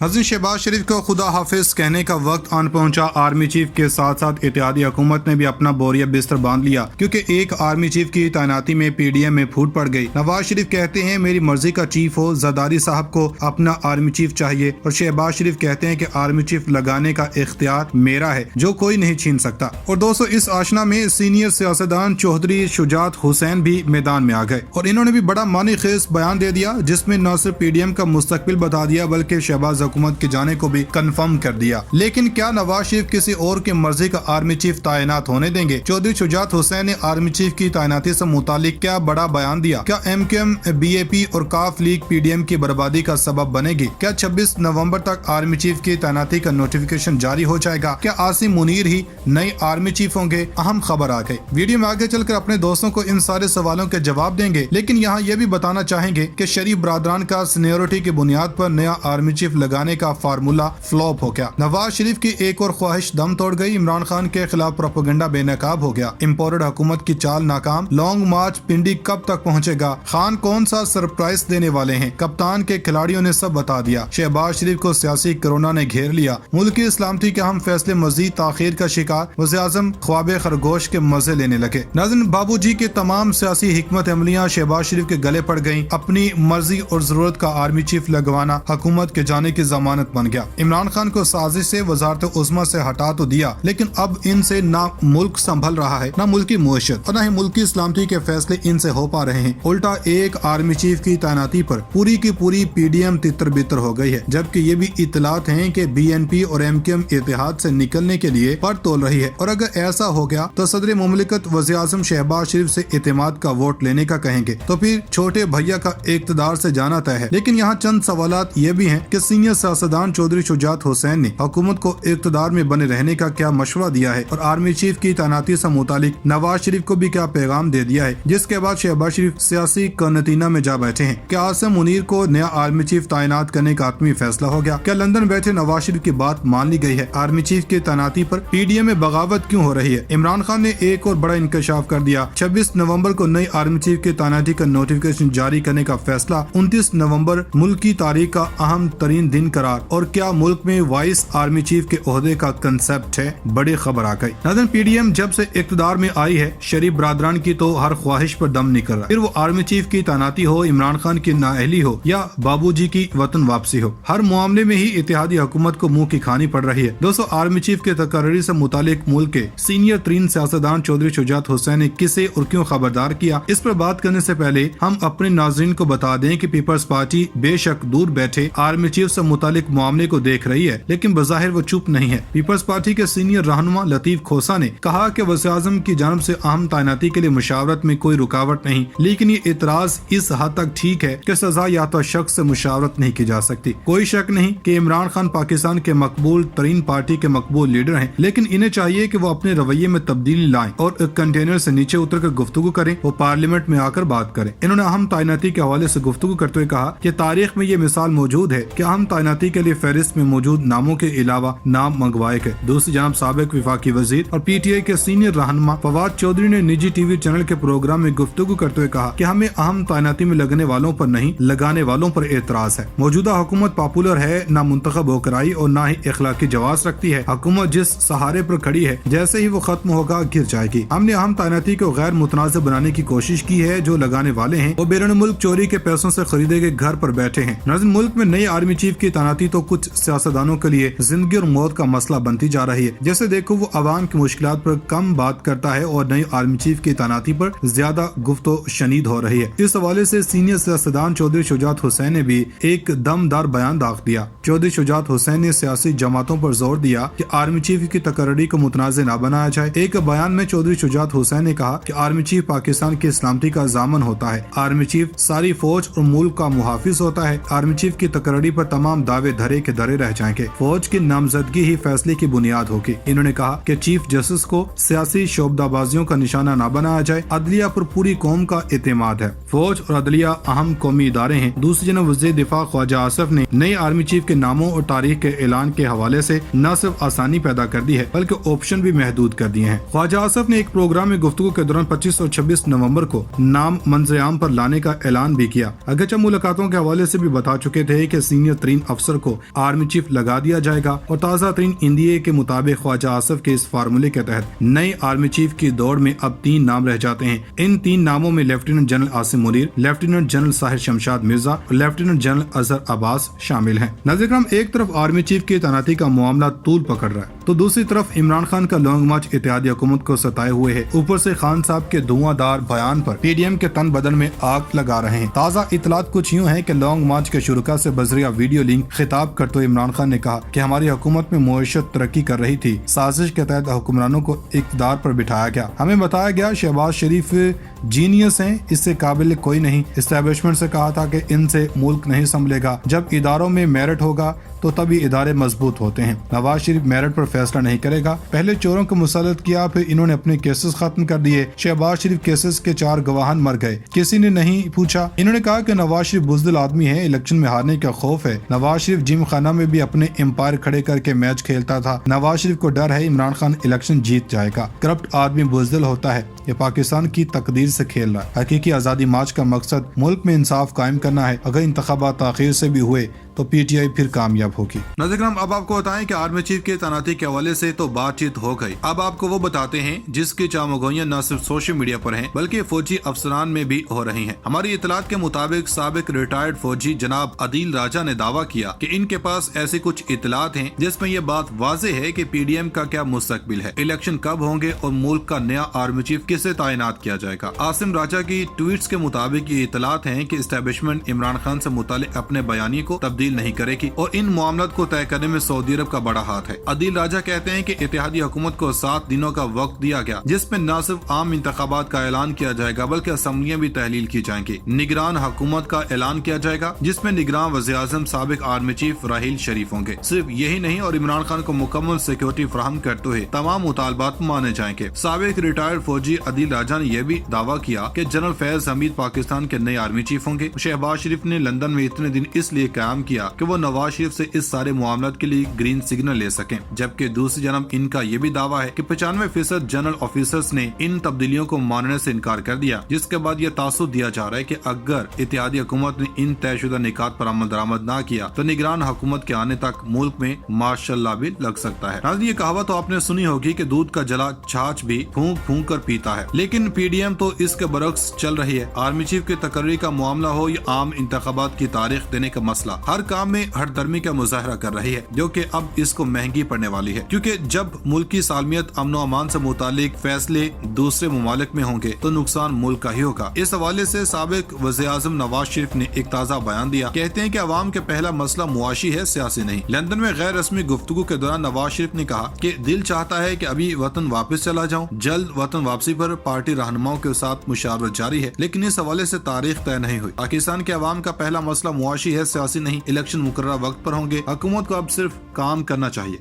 हसन शहबाज शरीफ को खुदा हाफिज कहने का वक्त आन पहुंचा। आर्मी चीफ के साथ साथ इत्तेहादी हुकूमत ने भी अपना बोरिया बिस्तर बांध लिया, क्योंकि एक आर्मी चीफ की तैनाती में पीडीएम में फूट पड़ गई। नवाज शरीफ कहते हैं मेरी मर्जी का चीफ हो, जरदारी साहब को अपना आर्मी चीफ चाहिए, और शहबाज शरीफ कहते हैं कि आर्मी चीफ लगाने का इख्तियार मेरा है, जो कोई नहीं छीन सकता। और दोस्तों, इस आशना में सीनियर सियासतदान चौधरी शुजात हुसैन भी मैदान में आ गए और इन्होंने भी बड़ा मानी खेज बयान दे दिया, जिसमें न सिर्फ पीडीएम का मुस्तकबिल बता दिया बल्कि शहबाज हुकूमत के जाने को भी कंफर्म कर दिया। लेकिन क्या नवाज शरीफ किसी और की मर्जी का आर्मी चीफ तैनात होने देंगे? चौधरी शुजात हुसैन ने आर्मी चीफ की तैनाती से मुतालिक क्या बड़ा बयान दिया। क्या एमक्यूएम, बीएपी और काफ लीग पीडीएम की बर्बादी का सबब बनेगी? क्या 26 नवंबर तक आर्मी चीफ की तैनाती का नोटिफिकेशन जारी हो जाएगा? क्या आसिम मुनीर ही नए आर्मी चीफ होंगे? अहम खबर आ गई। वीडियो में आगे चलकर अपने दोस्तों को इन सारे सवालों के जवाब देंगे, लेकिन यहाँ ये भी बताना चाहेंगे कि शरीफ बरादरान का सीनियरिटी की बुनियाद पर नया आर्मी चीफ लगाने का फार्मूला फ्लॉप हो गया। नवाज शरीफ की एक और ख्वाहिश दम तोड़ गई। इमरान खान के खिलाफ प्रोपेगेंडा बेनकाब हो गया। इम्पोर्टेड हुकूमत की चाल नाकाम। लॉन्ग मार्च पिंडी कब तक पहुंचेगा? खान कौन सा सरप्राइज देने वाले हैं? कप्तान के खिलाड़ियों ने सब बता दिया। शहबाज शरीफ को सियासी कोरोना ने घेर लिया। मुल्क की सलामती के अहम फैसले मजीद ताखीर का शिकार। वज़ीर-ए-आज़म ख्वाब खरगोश के मजे लेने लगे। नाज़रीन, बाबूजी के तमाम सियासी हिकमत अमलियां शहबाज शरीफ के गले पड़ गयी। अपनी मर्जी और जरूरत का आर्मी चीफ लगवाना हुकूमत के जाने की जमानत बन गया। इमरान खान को साजिश से वजारत उज़्मा से हटा तो दिया, लेकिन अब इनसे ना मुल्क संभल रहा है, ना मुल्क की मुआशरत और ना ही मुल्क की सलामती के फैसले इनसे हो पा रहे हैं। उल्टा एक आर्मी चीफ की तैनाती पर पूरी की पूरी पीडीएम तितर बितर हो गई है, जबकि ये भी इतलात हैं कि बीएनपी और एमक्यूएम इत्तेहाद से निकलने के लिए पर तोल रही है। और अगर ऐसा हो गया तो सदर मुमलिकत वज़ीर-ए-आज़म शहबाज शरीफ से इत्तेमाद का वोट लेने का कहेंगे, तो फिर छोटे भैया का इक़्तिदार से जाना तय है। लेकिन यहाँ चंद सवालात ये भी हैं कि सीनियर सियासतदान चौधरी शुजात हुसैन ने हुकूमत को इक़्तिदार में बने रहने का क्या मशवरा दिया है, और आर्मी चीफ की तैनाती से मुतालिक नवाज शरीफ को भी क्या पैगाम दे दिया है, जिसके बाद शहबाज शरीफ सियासी कर्नतीना में जा बैठे हैं। क्या आसिम मुनीर को नया आर्मी चीफ तैनात करने का आत्मी फैसला हो गया? क्या लंदन बैठे नवाज शरीफ की बात मान ली गई है? आर्मी चीफ की तैनाती पर पीडीएम में बगावत क्यों हो रही है? इमरान खान ने एक और बड़ा इंकशाफ कर दिया। 26 नवंबर को नई आर्मी चीफ की तैनाती का नोटिफिकेशन जारी करने का फैसला। 29 नवंबर मुल्क की तारीख का अहम तरीन दिन करार। और क्या मुल्क में वाइस आर्मी चीफ के ओहदे का कंसेप्ट है? बड़ी खबर आ गई। नाज़रीन, पीडीएम जब से इक़्तिदार में आई है, शरीफ बरादरान की तो हर ख्वाहिश पर दम निकल रहा है। फिर वो आर्मी चीफ की तैनाती हो, इमरान खान की नाअहली हो या बाबूजी की वतन वापसी हो, हर मामले में ही इत्तेहादी हुकूमत को मुंह की खानी पड़ रही है। दोस्तों, आर्मी चीफ के तकर्री से मुतालिक मुल्क के सीनियर तरीन सियासतदान चौधरी शुजात हुसैन ने किसे और क्यों खबरदार किया? इस पर बात करने से पहले हम अपने नाज़रीन को बता दें कि पीपल्स पार्टी बेशक दूर बैठे आर्मी चीफ से मुतालिक मामले को देख रही है, लेकिन बज़ाहिर वो चुप नहीं है। पीपल्स पार्टी के सीनियर रहनुमा लतीफ खोसा ने कहा कि वज़ीर-ए-आज़म की जानिब से अहम तैनाती के लिए मुशावरत में कोई रुकावट नहीं, लेकिन ये इतराज इस हद तक ठीक है कि सजा याफ्ता शख्स से मुशावरत नहीं की जा सकती। कोई शक नहीं कि इमरान खान पाकिस्तान के मकबूल तरीन पार्टी के मकबूल लीडर हैं, लेकिन इन्हें चाहिए कि वो अपने रवैये में तब्दीली लाएं और कंटेनर से नीचे उतर कर गुफ्तगू करें, वो पार्लियामेंट में आकर बात करें। इन्होंने अहम तैनाती के हवाले से गुफ्तगू करते हुए कहा कि तारीख में ये मिसाल मौजूद है कि अहम तैनाती के लिए फहरिस्त में मौजूद नामों के अलावा नाम मंगवाए गए। दूसरी जानब साबिक विफाकी वजीर और पीटीआई के सीनियर रहनुमा फवाद चौधरी ने निजी टीवी चैनल के प्रोग्राम में गुफ्तगू करते हुए कहा कि हमें अहम तैनाती में लगने वालों पर नहीं, लगाने वालों पर एतराज है। मौजूदा हुकूमत पॉपुलर है, ना मुंतखब होकर आई और ना ही इखलाकी जवाब रखती है। हुकूमत जिस सहारे पर खड़ी है, जैसे ही वो खत्म होगा गिर जाएगी। हमने अहम तैनाती को गैर मुतनाज़िब बनाने की कोशिश की है। जो लगाने वाले हैं वो बैरून मुल्क चोरी के पैसों से खरीदे गए घर पर बैठे हैं। नाज़रीन, मुल्क में नई आर्मी चीफ की तैनाती तो कुछ सियासतदानों के लिए जिंदगी और मौत का मसला बनती जा रही है। जैसे देखो, वो अवाम की मुश्किलात पर कम बात करता है और नई आर्मी चीफ की तैनाती पर ज्यादा गुफ्तो शनीद हो रही है। इस हवाले से सीनियर सियासतदान चौधरी शुजात हुसैन ने भी एक दमदार बयान दाग दिया। चौधरी शुजात हुसैन ने सियासी जमातों पर जोर दिया कि आर्मी चीफ की तकर्री को मुतनाज़ न बनाया जाए। एक बयान में चौधरी शुजात हुसैन ने कहा कि आर्मी चीफ पाकिस्तान की सलामती का जामन होता है। आर्मी चीफ सारी फौज और मुल्क का मुहाफिज होता है। आर्मी चीफ की तकर्री पर तमाम दावे धरे के धरे रह जाएंगे। फौज की नामजदगी ही फैसले की बुनियाद होगी। इन्होंने कहा कि चीफ जस्टिस को सियासी शोबदाबाजियों का निशाना न बनाया जाए। अदलिया पर पूरी कौम का एतमाद है। फौज और अदलिया अहम कौमी इदारे हैं। दूसरी जनब वज़ीर दिफा ख्वाजा आसिफ ने नए आर्मी चीफ के नामों और तारीख के ऐलान के हवाले से न सिर्फ आसानी पैदा कर दी है, बल्कि ऑप्शन भी महदूद कर दिए हैं। ख्वाजा आसिफ ने एक प्रोग्राम में गुफ्तगू के दौरान 25 और 26 नवंबर को नाम मंजर आम पर लाने का ऐलान भी किया। अगरचे मुलाकातों के हवाले से भी बता चुके थे कि सीनियर तरीन अफसर को आर्मी चीफ लगा दिया जाएगा और ताज़ा तरीन इंडिया के मुताबिक ख्वाजा आसिफ के इस फार्मूले के तहत नए आर्मी चीफ की दौड़ में अब 3 नाम रह जाते हैं। इन 3 नामों में lieutenant general Asim Munir, lieutenant general Sahir Shamshad Mirza और लेफ्टिनेंट जनरल अजहर अब्बास शामिल हैं। नाज़रीन, एक तरफ आर्मी चीफ की तैनाती का मामला तूल पकड़ रहा है तो दूसरी तरफ इमरान खान का लॉन्ग मार्च इत्तेहादी हुकूमत को सताए हुए है। ऊपर से खान साहब के धुआंधार बयान पर पीडीएम के तन बदन में आग लगा रहे हैं। ताज़ा इतलात कुछ यूँ है कि लॉन्ग मार्च के शुरुका से बजरिया वीडियो लिंक खिताब करते हुए इमरान खान ने कहा कि हमारी हुकूमत में मुआशरत तरक्की कर रही थी, साजिश के तहत हुक्मरानों को इक़्तिदार पर बिठाया गया। हमें बताया गया शहबाज शरीफ जीनियस हैं, इससे काबिल कोई नहीं। एस्टेब्लिशमेंट से कहा था कि इनसे मुल्क नहीं संभलेगा, जब इदारों में मेरिट होगा तो तभी इदारे मजबूत होते हैं। नवाज शरीफ मेरिट पर फैसला नहीं करेगा। पहले चोरों को मुसल्लत किया, फिर इन्होंने अपने केसेस खत्म कर दिए। शहबाज शरीफ केसेस के 4 गवाहान मर गए, किसी ने नहीं पूछा। इन्होंने कहा कि नवाज शरीफ बुज़दिल आदमी है, इलेक्शन में हारने का खौफ है। नवाज शरीफ जिम खाना में भी अपने एम्पायर खड़े करके मैच खेलता था। नवाज शरीफ को डर है इमरान खान इलेक्शन जीत जाएगा। करप्ट आदमी बुज़दिल होता है, ये पाकिस्तान की तकदीर से खेल रहा है। हकीकी आज़ादी मार्च का मकसद मुल्क में इंसाफ कायम करना है। अगर इंतखाबात ताख़ीर से भी हुए तो पीटीआई फिर कामयाब होगी। नाज़रीन, अब आपको बताएं कि आर्मी चीफ की तैनाती के हवाले से तो बातचीत हो गई। अब आपको वो बताते हैं जिसकी चामगोइयां न सिर्फ सोशल मीडिया पर हैं बल्कि फौजी अफसरान में भी हो रही हैं। हमारी इतलात के मुताबिक साबिक रिटायर्ड फौजी जनाब अदील राजा ने दावा किया कि इनके पास ऐसी कुछ इतलात हैं जिसमें यह बात वाज़ेह है कि पीडीएम का क्या मुस्तकबिल है, इलेक्शन कब होंगे और मुल्क का नया आर्मी चीफ किसे तैनात किया जाएगा। आसिम राजा की ट्वीट्स के मुताबिक ये इतलात हैं कि एस्टेब्लिशमेंट इमरान खान से मुतालिक अपने बयानी को तब्दील नहीं करेगी और इन मामलों को तय करने में सऊदी अरब का बड़ा हाथ है। अदील राजा कहते हैं कि इत्तेहादी हुकूमत को 7 दिनों का वक्त दिया गया, जिसमें न सिर्फ आम इंतखाबात का ऐलान किया जाएगा बल्कि असम्बलियां भी तहलील की जाएंगी। निगरान हुकूमत का ऐलान किया जाएगा जिसमें निगरान वज़ीर आज़म साबिक आर्मी चीफ राहील शरीफ होंगे। सिर्फ यही नहीं और इमरान खान को मुकम्मल सिक्योरिटी फराहम करते हुए तमाम मुतालबात माने जाएंगे। साबिक रिटायर्ड फौजी अदील राजा ने यह भी दावा किया कि जनरल फैज हमीद पाकिस्तान के नए आर्मी चीफ होंगे। शहबाज शरीफ ने लंदन में इतने दिन इसलिए कायम किया कि वो नवाज शरीफ से इस सारे मामलों के लिए ग्रीन सिग्नल ले सकें, जबकि दूसरी जानब इनका ये भी दावा है कि 95% जनरल ऑफिसर्स ने इन तब्दीलियों को मानने से इनकार कर दिया, जिसके बाद ये तासुर दिया जा रहा है कि अगर इत्तेहादी हुकूमत ने इन तयशुदा निकात पर अमल दरामद न किया तो निगरान हुकूमत के आने तक मुल्क में मार्शल लॉ भी लग सकता है। नाज़रीन, ये कहावत तो आपने सुनी होगी कि दूध का जला छाछ भी फूंक फूंक कर पीता है, लेकिन पीडीएम तो इसके बरक्स चल रही है। आर्मी चीफ की तकर्री का मामला हो या आम इंतखाबात की तारीख देने का मसला, हर काम में हरदर्मी का मुजाहरा कर रही है, जो कि अब इसको महंगी पड़ने वाली है, क्योंकि जब मुल्क की सालमियत अमन व अमान से मुतालिक फैसले दूसरे मुमालिक में होंगे तो नुकसान मुल्क का ही होगा। इस हवाले से साबिक वज़ीर आज़म नवाज शरीफ ने एक ताज़ा बयान दिया। कहते हैं कि अवाम के पहला मसला मुआशी है, सियासी नहीं। लंदन में गैर रस्मी गुफ्तगू के दौरान नवाज शरीफ ने कहा कि दिल चाहता है कि अभी वतन वापस चला जाऊं। जल्द वतन वापसी पर पार्टी रहनुमाओं के साथ मुशावरत जारी है, लेकिन इस हवाले से तारीख तय नहीं हुई। पाकिस्तान के अवाम का पहला मसला मुआशी है, सियासी नहीं। इलेक्शन मुकर्रर वक्त पर होंगे। हुकूमत को अब सिर्फ काम करना चाहिए।